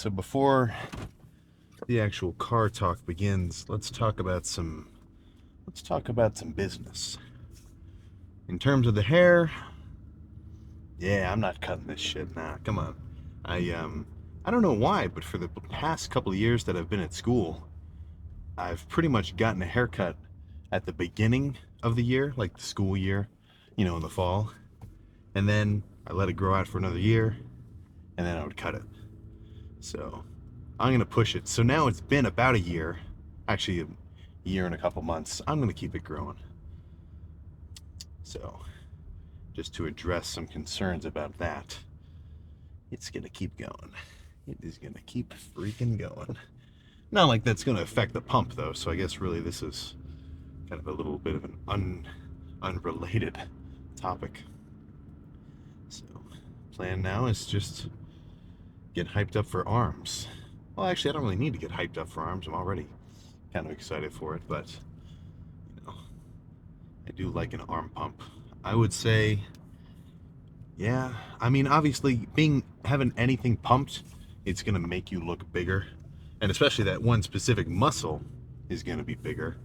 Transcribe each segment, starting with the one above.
so before the actual car talk begins, let's talk about some business. In terms of the hair, yeah, I'm not cutting this shit. Nah, come on. I don't know why, but for the past couple of years that I've been at school, I've pretty much gotten a haircut at the beginning of the year, like the school year, in the fall, and then I let it grow out for another year, and then I would cut it. So I'm gonna push it. So now it's been about a year, actually a year and a couple months. I'm gonna keep it growing. So just to address some concerns about that, it's gonna keep going. It is gonna keep freaking going. Not like that's gonna affect the pump though. So I guess really this is kind of a little bit of an unrelated topic. So plan now is just get hyped up for arms. Well, actually, I don't really need to get hyped up for arms. I'm already kind of excited for it, but you know, I do like an arm pump. I would say, yeah. I mean, obviously, having anything pumped, it's gonna make you look bigger, and especially that one specific muscle is gonna be bigger.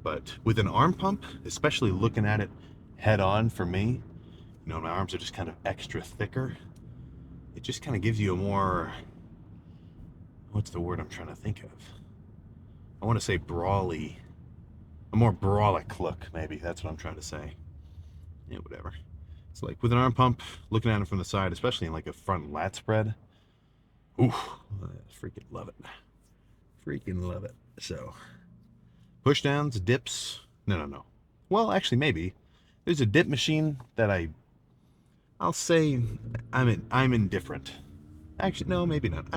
But with an arm pump, especially looking at it head on, for me, my arms are just kind of extra thicker. It just kind of gives you a more, what's the word I'm trying to think of? I want to say brawly, a more brawlic look, maybe. That's what I'm trying to say. Yeah, whatever. It's like with an arm pump, looking at it from the side, especially in like a front lat spread. Ooh, I freaking love it. Freaking love it. So, push downs, dips. No. Well, actually, maybe. There's a dip machine that I'll say I'm indifferent. Actually, no, maybe not.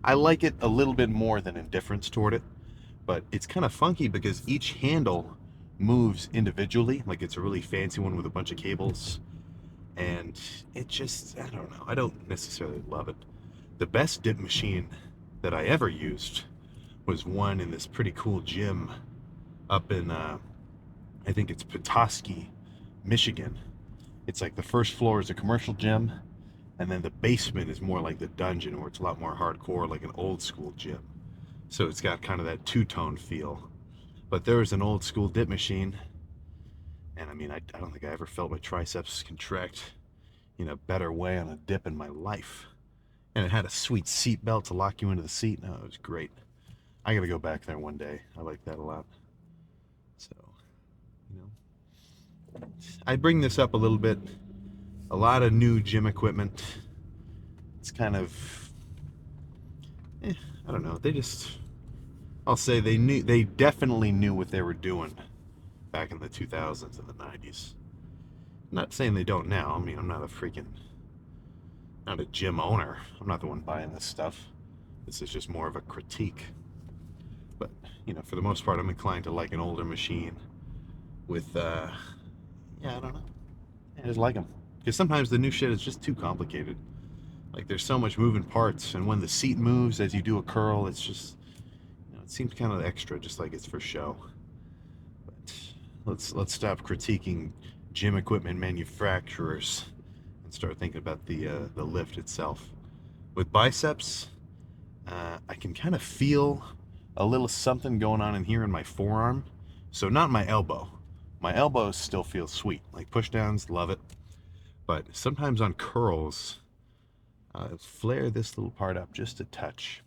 I like it a little bit more than indifference toward it, but it's kind of funky because each handle moves individually. Like it's a really fancy one with a bunch of cables, and it just, I don't know. I don't necessarily love it. The best dip machine that I ever used was one in this pretty cool gym up in, I think it's Petoskey, Michigan. It's like the first floor is a commercial gym, and then the basement is more like the dungeon where it's a lot more hardcore, like an old school gym. So it's got kind of that two-tone feel. But there was an old school dip machine, and I mean, I don't think I ever felt my triceps contract in a better way on a dip in my life. And it had a sweet seat belt to lock you into the seat. No, it was great. I gotta go back there one day. I like that a lot. So, you know, I bring this up a little bit. A lot of new gym equipment. It's kind of, I don't know. I'll say they definitely knew what they were doing back in the 2000s and the 90s. I'm not saying they don't now. I mean, I'm not a gym owner. I'm not the one buying this stuff. This is just more of a critique. But, for the most part, I'm inclined to like an older machine with, yeah, I don't know. I just like them. Because sometimes the new shit is just too complicated. Like, there's so much moving parts, and when the seat moves as you do a curl, it's just, it seems kind of extra, just like it's for show. But let's stop critiquing gym equipment manufacturers and start thinking about the lift itself. With biceps, I can kind of feel a little something going on in here in my forearm. So not my elbow. My elbows still feel sweet. Like push downs, love it. But sometimes on curls, flare this little part up just a touch.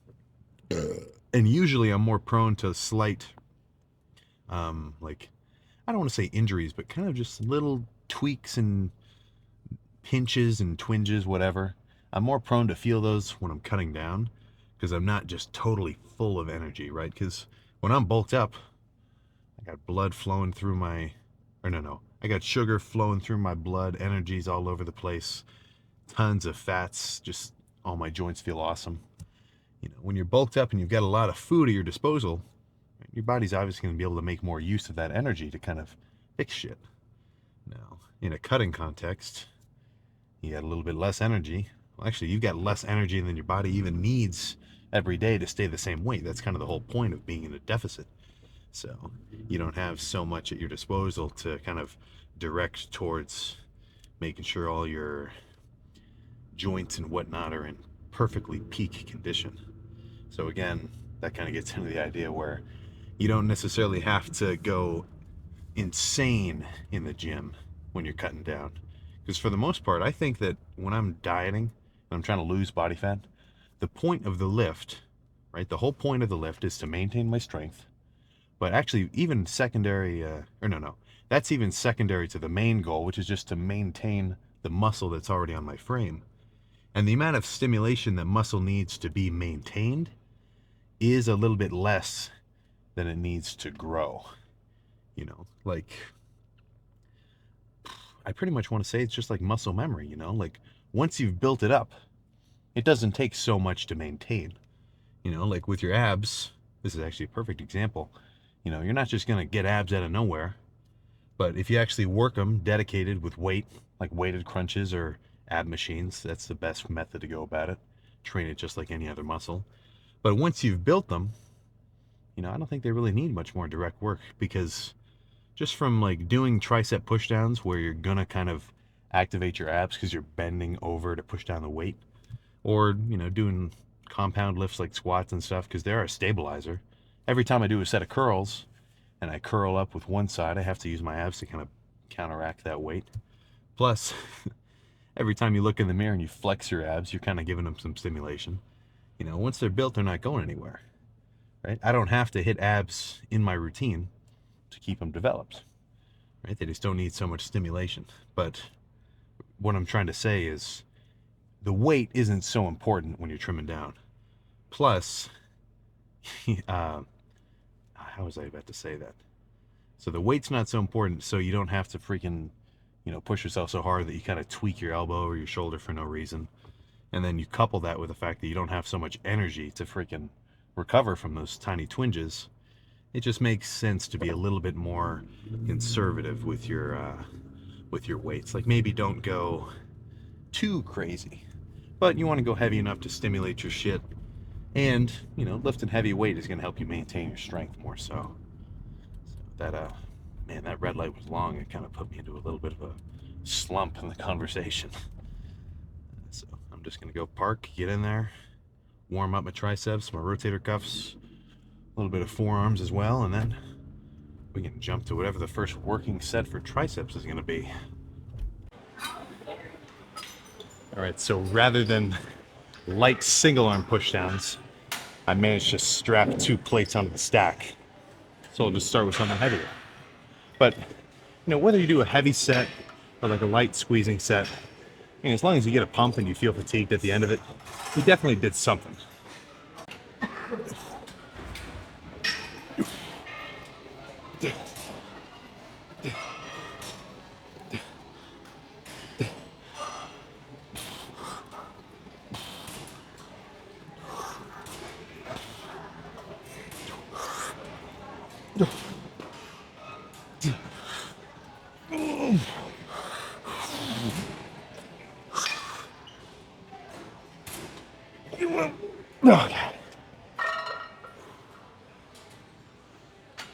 And usually I'm more prone to slight, like, I don't want to say injuries, but kind of just little tweaks and pinches and twinges, whatever. I'm more prone to feel those when I'm cutting down because I'm not just totally full of energy, right? Because when I'm bulked up, I got blood flowing through no. I got sugar flowing through my blood, energies all over the place, tons of fats, just all my joints feel awesome. When you're bulked up and you've got a lot of food at your disposal, your body's obviously going to be able to make more use of that energy to kind of fix shit. Now, in a cutting context, you got a little bit less energy. Well, actually, you've got less energy than your body even needs every day to stay the same weight. That's kind of the whole point of being in a deficit. So you don't have so much at your disposal to kind of direct towards making sure all your joints and whatnot are in perfectly peak condition. So again, that kind of gets into the idea where you don't necessarily have to go insane in the gym when you're cutting down. Because for the most part, I think that when I'm dieting and I'm trying to lose body fat, the point of the lift, right? The whole point of the lift is to maintain my strength. But actually, even secondary, or no, that's even secondary to the main goal, which is just to maintain the muscle that's already on my frame. And the amount of stimulation that muscle needs to be maintained is a little bit less than it needs to grow. You know, like, I pretty much want to say it's just like muscle memory, you know? Like, once you've built it up, it doesn't take so much to maintain. You know, like with your abs, this is actually a perfect example. You know, you're not just going to get abs out of nowhere, but if you actually work them dedicated with weight, like weighted crunches or ab machines, that's the best method to go about it. Train it just like any other muscle. But once you've built them, you know, I don't think they really need much more direct work, because just from like doing tricep pushdowns where you're gonna kind of activate your abs because you're bending over to push down the weight, or you know, doing compound lifts like squats and stuff because they're a stabilizer. Every time I do a set of curls and I curl up with one side, I have to use my abs to kind of counteract that weight. Plus, every time you look in the mirror and you flex your abs, you're kind of giving them some stimulation. You know, once they're built, they're not going anywhere, right? I don't have to hit abs in my routine to keep them developed, right? They just don't need so much stimulation. But what I'm trying to say is the weight isn't so important when you're trimming down. Plus, how was I about to say that? So the weight's not so important, so you don't have to freaking, you know, push yourself so hard that you kind of tweak your elbow or your shoulder for no reason. And then you couple that with the fact that you don't have so much energy to freaking recover from those tiny twinges. It just makes sense to be a little bit more conservative with your weights. Like, maybe don't go too crazy, but you want to go heavy enough to stimulate your shit. And you know, lifting heavy weight is going to help you maintain your strength more so. That man, that red light was long. It kind of put me into a little bit of a slump in the conversation. So I'm just going to go park, get in there, warm up my triceps, my rotator cuffs, a little bit of forearms as well, and then we can jump to whatever the first working set for triceps is going to be. All right, so rather than light single arm pushdowns, I managed to strap 2 plates onto the stack. So I'll just start with something heavier. But, you know, whether you do a heavy set or like a light squeezing set, I mean, as long as you get a pump and you feel fatigued at the end of it, you definitely did something. Okay.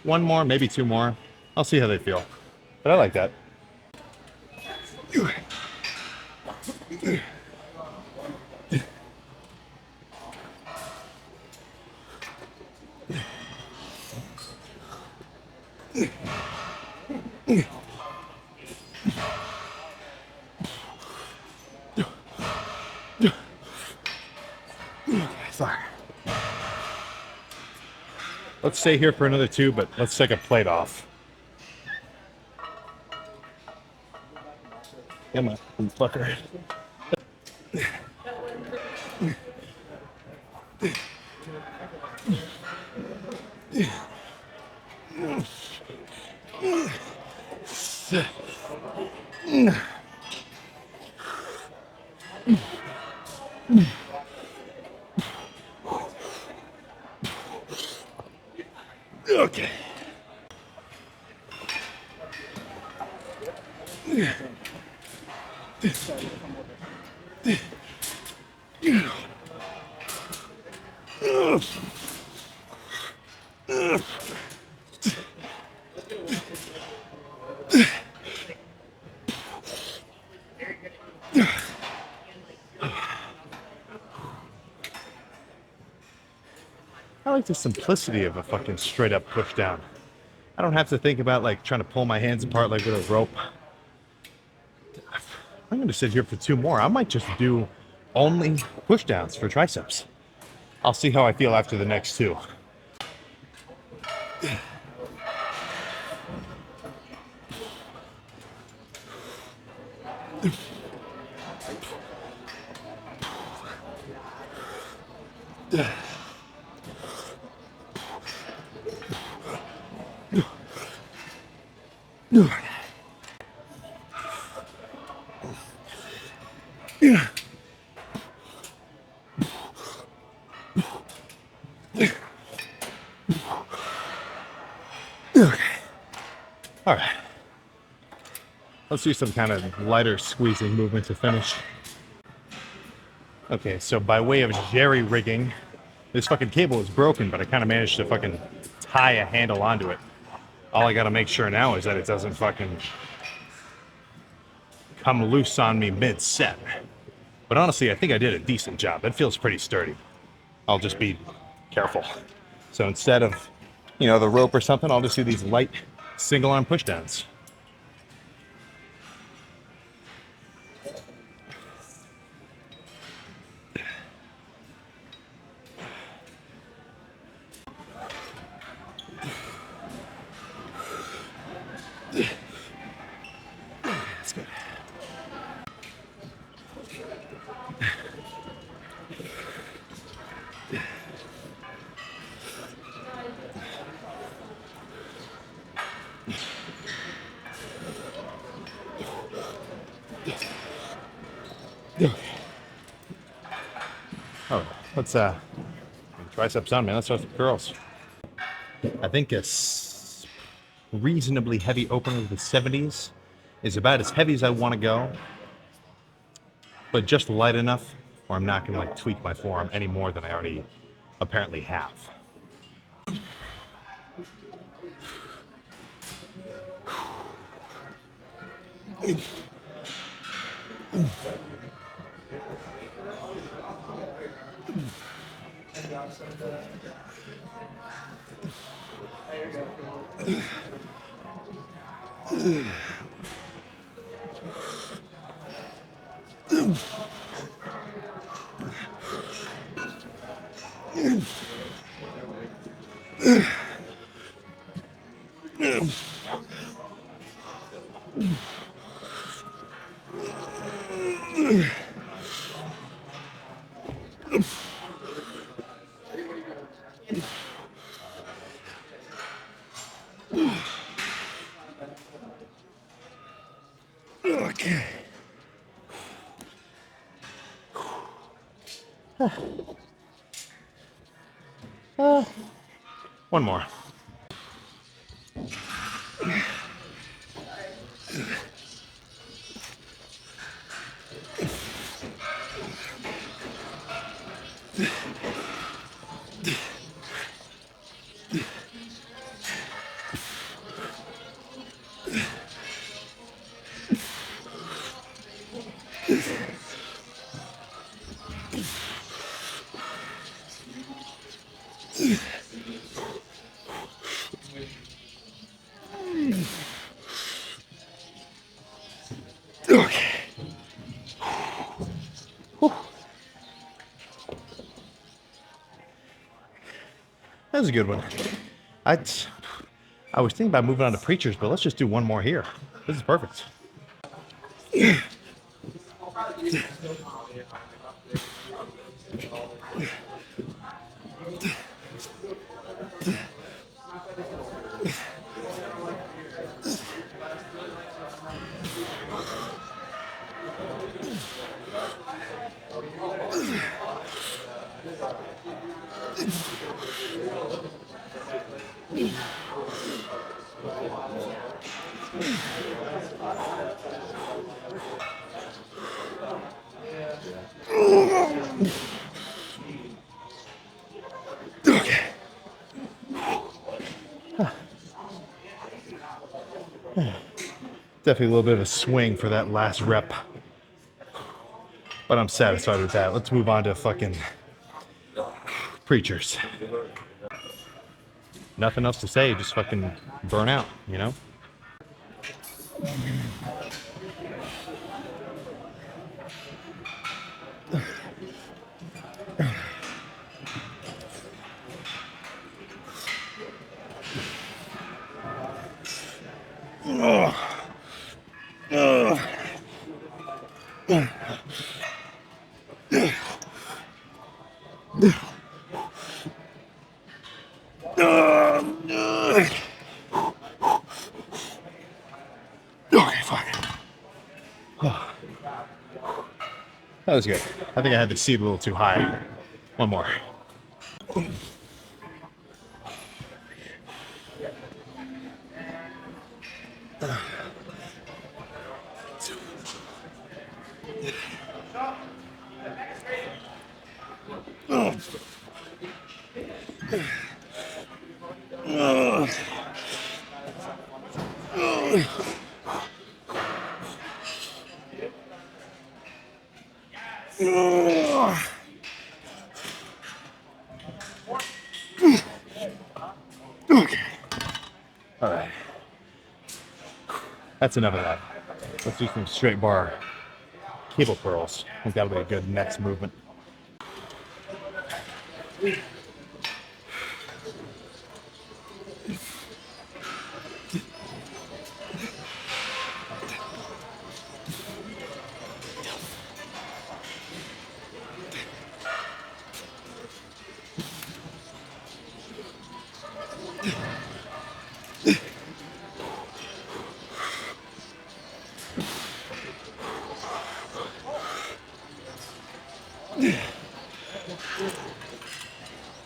One more, maybe 2 more. I'll see how they feel. But I like that. Sorry. Let's stay here for another 2, but let's take a plate off. Come on, you fucker. Okay. like the simplicity of a fucking straight up push down. I don't have to think about like trying to pull my hands apart like with a rope. I'm going to sit here for 2 more. I might just do only push downs for triceps. I'll see how I feel after the next 2. All right. Let's do some kind of lighter squeezing movement to finish. Okay, so by way of jerry rigging, this fucking cable is broken, but I kind of managed to fucking tie a handle onto it. All I gotta make sure now is that it doesn't fucking come loose on me mid-set. But honestly, I think I did a decent job. It feels pretty sturdy. I'll just be careful. So instead of, the rope or something, I'll just do these light single arm pushdowns. That's good. Oh, let's triceps on, man. Let's start with curls. I think a reasonably heavy opener of the 70s is about as heavy as I want to go, but just light enough where I'm not going to tweak my forearm any more than I already apparently have. Okay. One more. Okay. That was a good one. I was thinking about moving on to preachers, but let's just do one more here. This is perfect. Okay. Definitely a little bit of a swing for that last rep. But I'm satisfied with that. Let's move on to fucking preachers. nothing else to say. Just fucking burn out, you know? Okay, fine. That was good. I think I had the seat a little too high. One more. Okay. All right. That's enough of that. Let's do some straight bar cable curls. I think that'll be a good next movement.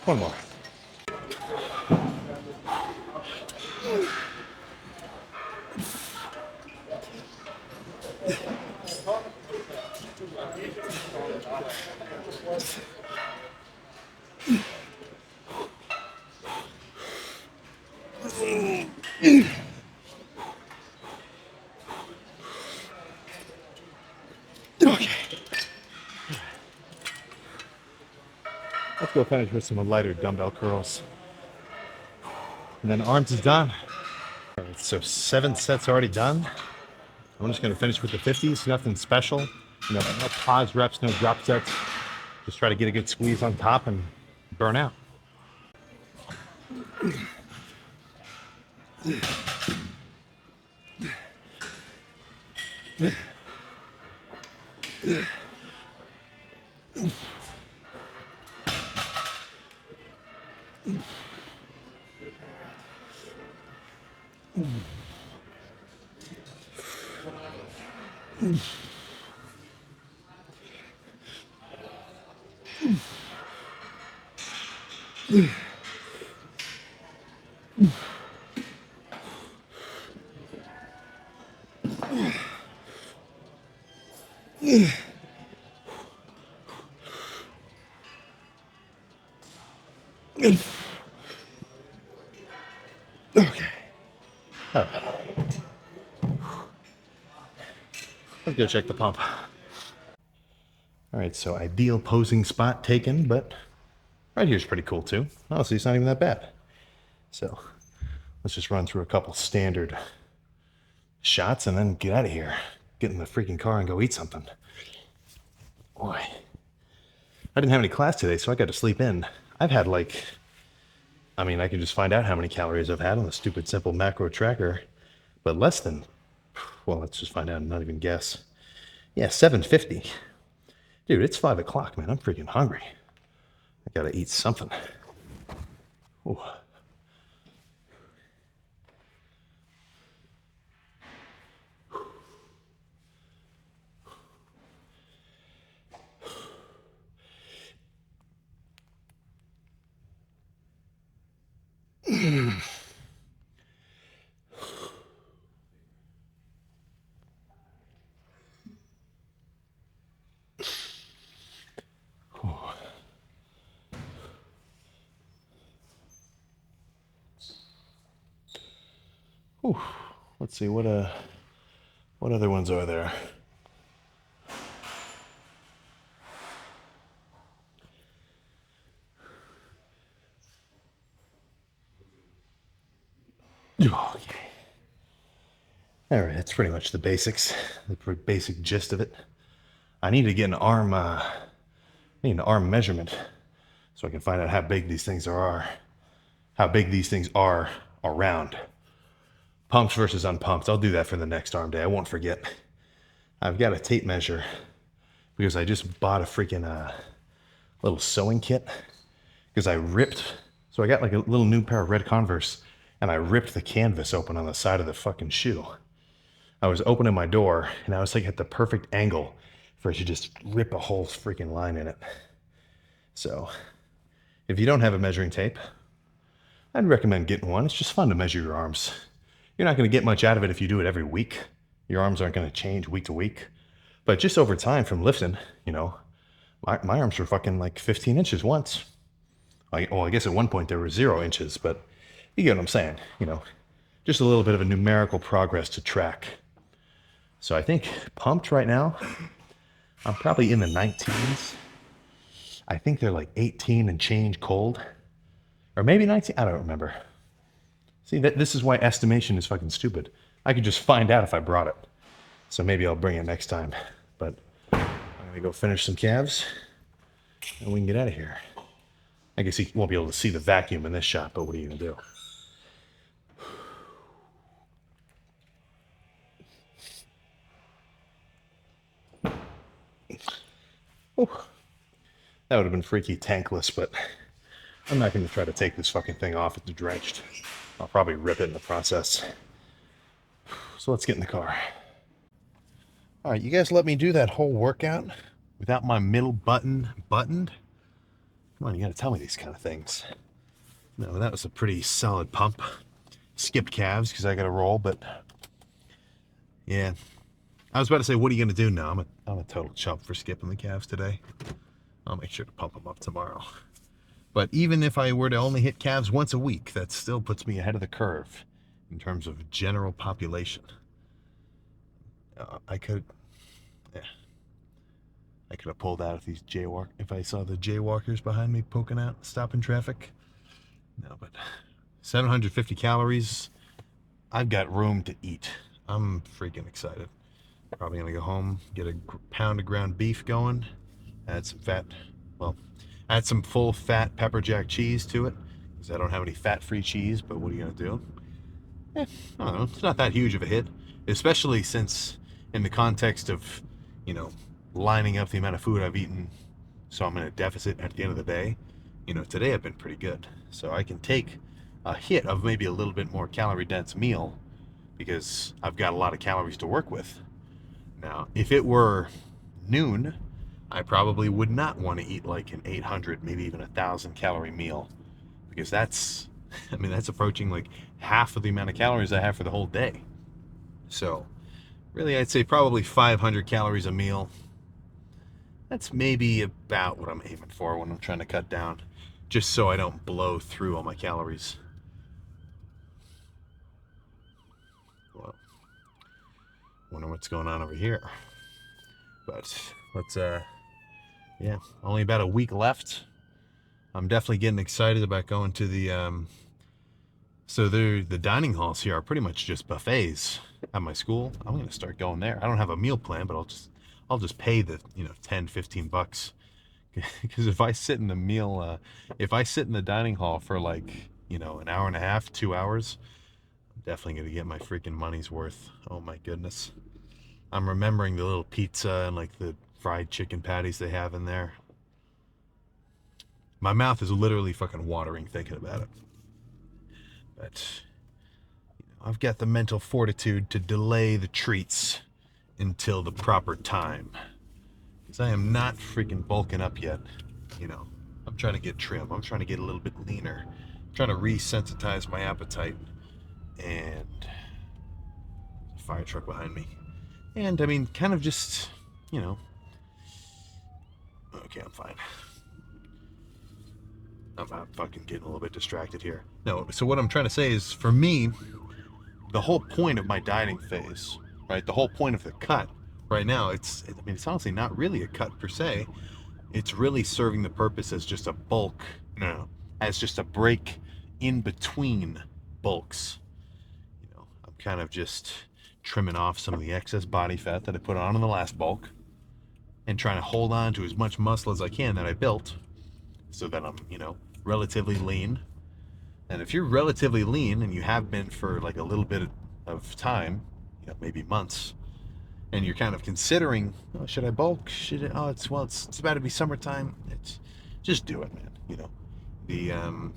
One more. Okay. Let's go finish with some lighter dumbbell curls. And then arms is done. All right, so 7 sets already done. I'm just gonna finish with the 50s, nothing special. You know, no pause reps, no drop sets. Just try to get a good squeeze on top and burn out. Okay. Oh. Let's go check the pump. All right, so ideal posing spot taken, but right here's pretty cool too. Honestly, it's not even that bad. So let's just run through a couple standard shots and then get out of here. Get in the freaking car and go eat something. Boy, I didn't have any class today, so I got to sleep in. I've had like, I mean, I can just find out how many calories I've had on the stupid simple macro tracker, but less than, well, let's just find out and not even guess. Yeah, 750. Dude, it's 5 o'clock, man. I'm freaking hungry. I gotta eat something. Ooh. Whew. Let's see what other ones are there. All right, that's pretty much the basics, the basic gist of it. I need to get an arm measurement so I can find out how big these things are around. Pumped versus unpumped. I'll do that for the next arm day. I won't forget. I've got a tape measure because I just bought a freaking little sewing kit because so I got like a little new pair of red Converse and I ripped the canvas open on the side of the fucking shoe. I was opening my door and I was like at the perfect angle for it to just rip a whole freaking line in it. So if you don't have a measuring tape, I'd recommend getting one. It's just fun to measure your arms. You're not going to get much out of it if you do it every week. Your arms aren't going to change week to week. But just over time from lifting, my arms were fucking like 15 inches once. I guess at one point they were 0 inches, but you get what I'm saying. Just a little bit of a numerical progress to track. So I think pumped right now, I'm probably in the 19s. I think they're like 18 and change cold. Or maybe 19, I don't remember. See, this is why estimation is fucking stupid. I could just find out if I brought it. So maybe I'll bring it next time. But I'm gonna go finish some calves and we can get out of here. I guess you won't be able to see the vacuum in this shot, but what are you gonna do? Ooh. That would have been freaky tankless, but I'm not going to try to take this fucking thing off. It's drenched. I'll probably rip it in the process. So let's get in the car. All right, you guys let me do that whole workout without my middle button buttoned? Come on, you got to tell me these kind of things. No, that was a pretty solid pump. Skipped calves because I got to roll, but yeah. I was about to say, what are you going to do now? I'm a total chump for skipping the calves today. I'll make sure to pump them up tomorrow. But even if I were to only hit calves once a week, that still puts me ahead of the curve in terms of general population. I could have pulled out if I saw the jaywalkers behind me poking out, stopping traffic. No, but 750 calories. I've got room to eat. I'm freaking excited. Probably gonna go home, get a pound of ground beef going, add some full fat pepper jack cheese to it because I don't have any fat-free cheese. But what are you gonna do? I don't know. It's not that huge of a hit, especially since in the context of lining up the amount of food I've eaten, so I'm in a deficit at the end of the day. Today I've been pretty good, so I can take a hit of maybe a little bit more calorie dense meal because I've got a lot of calories to work with. Now, if it were noon, I probably would not want to eat like an 800, maybe even 1,000 calorie meal because that's approaching like half of the amount of calories I have for the whole day. So really, I'd say probably 500 calories a meal. That's maybe about what I'm aiming for when I'm trying to cut down, just so I don't blow through all my calories. Well, wonder what's going on over here. But let's only about a week left. I'm definitely getting excited about going to the the dining halls here are pretty much just buffets at my school. I'm going to start going there. I don't have a meal plan, but I'll just pay the 10, 15 bucks because if I sit in the dining hall for like an hour and a half, 2 hours, I'm definitely going to get my freaking money's worth. Oh my goodness. I'm remembering the little pizza and like the fried chicken patties they have in there. My mouth is literally fucking watering thinking about it. But I've got the mental fortitude to delay the treats until the proper time. Because I am not freaking bulking up yet. I'm trying to get trim. I'm trying to get a little bit leaner. I'm trying to resensitize my appetite. And a fire truck behind me. And kind of just, okay, I'm fine. I'm fucking getting a little bit distracted here. No, so what I'm trying to say is, for me, the whole point of my dieting phase, right? The whole point of the cut right now, it's honestly not really a cut per se. It's really serving the purpose as just a bulk, as just a break in between bulks. I'm kind of just trimming off some of the excess body fat that I put on in the last bulk and trying to hold on to as much muscle as I can that I built so that I'm, relatively lean. And if you're relatively lean and you have been for like a little bit of time, maybe months, and you're kind of considering, oh, should I bulk? It's about to be summertime. It's just do it, man. The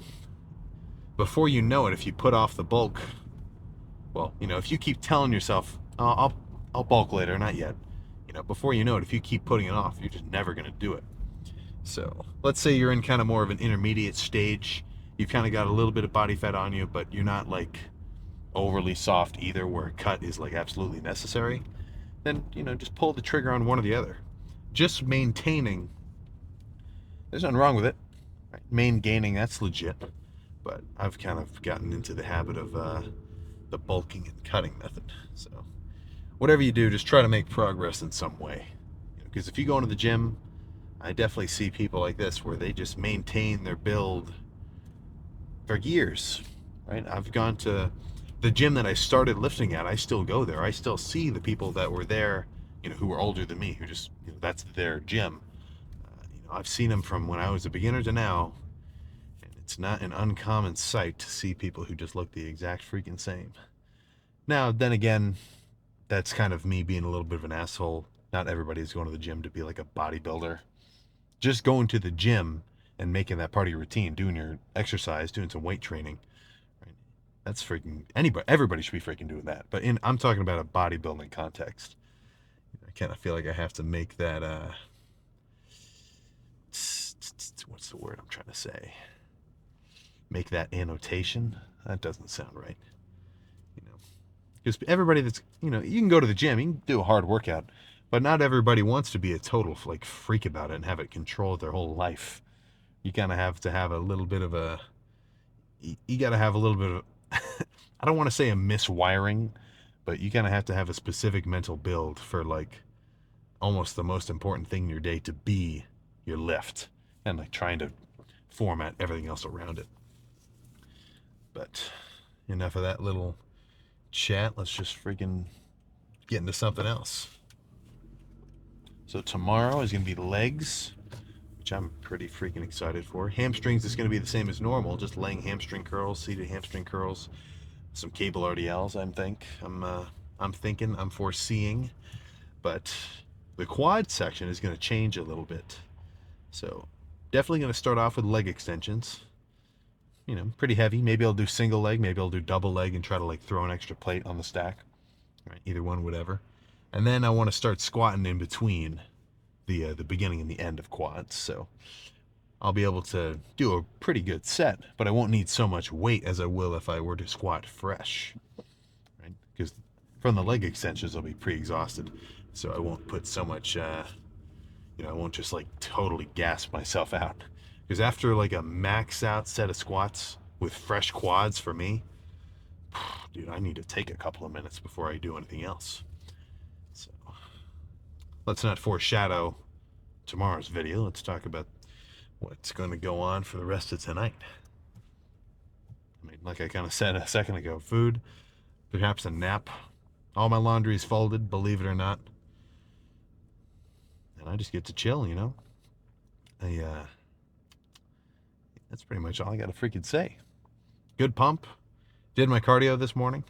before you know it, if you put off the bulk, well, if you keep telling yourself, oh, I'll bulk later, not yet. Before you know it, if you keep putting it off, you're just never gonna do it. So let's say you're in kind of more of an intermediate stage. You've kind of got a little bit of body fat on you, but you're not like overly soft either, where a cut is like absolutely necessary. Then just pull the trigger on one or the other. Just maintaining, there's nothing wrong with it. Right? Gaining, that's legit. But I've kind of gotten into the habit of the bulking and cutting method. So whatever you do, just try to make progress in some way. Because if you go into the gym, I definitely see people like this where they just maintain their build for years. Right? I've gone to the gym that I started lifting at. I still go there. I still see the people that were there, who were older than me, who just, that's their gym. I've seen them from when I was a beginner to now, and it's not an uncommon sight to see people who just look the exact freaking same. Now, then again, that's kind of me being a little bit of an asshole. Not everybody is going to the gym to be like a bodybuilder. Just going to the gym and making that part of your routine, doing your exercise, doing some weight training, right? That's freaking everybody should be freaking doing that. But I'm talking about a bodybuilding context. I kind of feel like I have to make that what's the word I'm trying to say? Make that annotation. That doesn't sound right. Because everybody that's, you can go to the gym, you can do a hard workout, but not everybody wants to be a total like freak about it and have it control their whole life. You kind of have to have a little bit of a, you got to have a little bit of, I don't want to say a miswiring, but you kind of have to have a specific mental build for like almost the most important thing in your day to be your lift, and like trying to format everything else around it. But enough of that little chat. Let's just freaking get into something else. So tomorrow is going to be legs, which I'm pretty freaking excited for. Hamstrings is going to be the same as normal, just laying hamstring curls, seated hamstring curls, some cable RDLs. I'm foreseeing, but the quad section is going to change a little bit. So definitely going to start off with leg extensions. Pretty heavy. Maybe I'll do single leg, maybe I'll do double leg and try to like throw an extra plate on the stack. Right? Either one, whatever. And then I want to start squatting in between the beginning and the end of quads. So I'll be able to do a pretty good set, but I won't need so much weight as I will if I were to squat fresh. Right? Because from the leg extensions, I'll be pre-exhausted. So I won't put so much, I won't just like totally gas myself out. Because after like a max out set of squats with fresh quads for me, dude, I need to take a couple of minutes before I do anything else. So let's not foreshadow tomorrow's video. Let's talk about what's going to go on for the rest of tonight. I mean, like I kind of said a second ago, food, perhaps a nap. All my laundry is folded, believe it or not. And I just get to chill, that's pretty much all I got to freaking say. Good pump. Did my cardio this morning.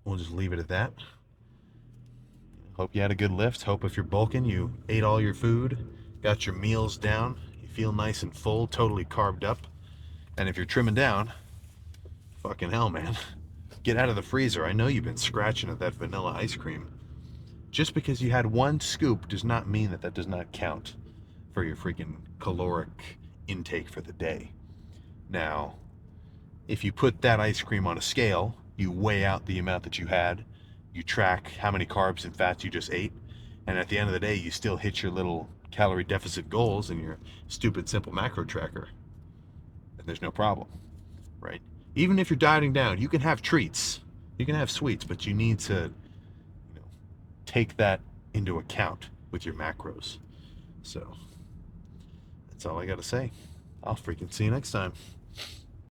We'll just leave it at that. Hope you had a good lift. Hope if you're bulking, you ate all your food, got your meals down, you feel nice and full, totally carved up. And if you're trimming down, fucking hell, man. Get out of the freezer. I know you've been scratching at that vanilla ice cream. Just because you had one scoop does not mean that does not count for your freaking caloric intake for the day. Now, if you put that ice cream on a scale, you weigh out the amount that you had, you track how many carbs and fats you just ate, and at the end of the day, you still hit your little calorie deficit goals in your stupid simple macro tracker, and there's no problem, right? Even if you're dieting down, you can have treats, you can have sweets, but you need to take that into account with your macros. So that's all I got to say. I'll freaking see you next time.